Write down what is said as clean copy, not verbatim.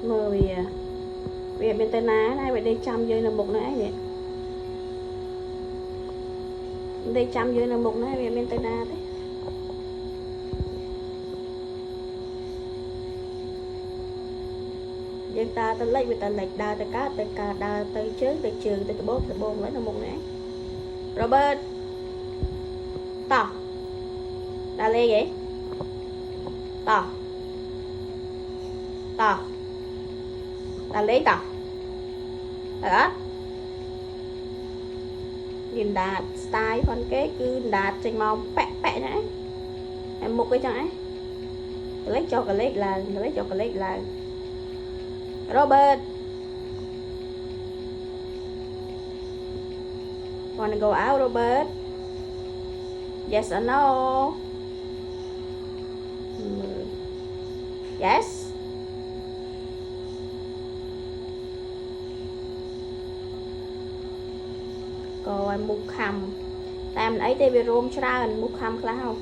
mơ vì bên tay ná này phải đây chăm dưới là một nãy vậy đây chăm dưới là một nãy vì bên tay ná thế dân ta ta lấy vì ta lệch đa ta cá đa tới trước tới trường tới bốt lấy là một nãy Robert tỏ đa lê vậy tỏ đa lấy tỏ đó nhìn đạt style con cái cứ đạt trên màu pẹ đấy em một cái chẳng ấy lấy cho cái là Robert wanna go out Robert yes or no yes coi mục khăm tam ấy tê về rôm cho ra mục khăm khá không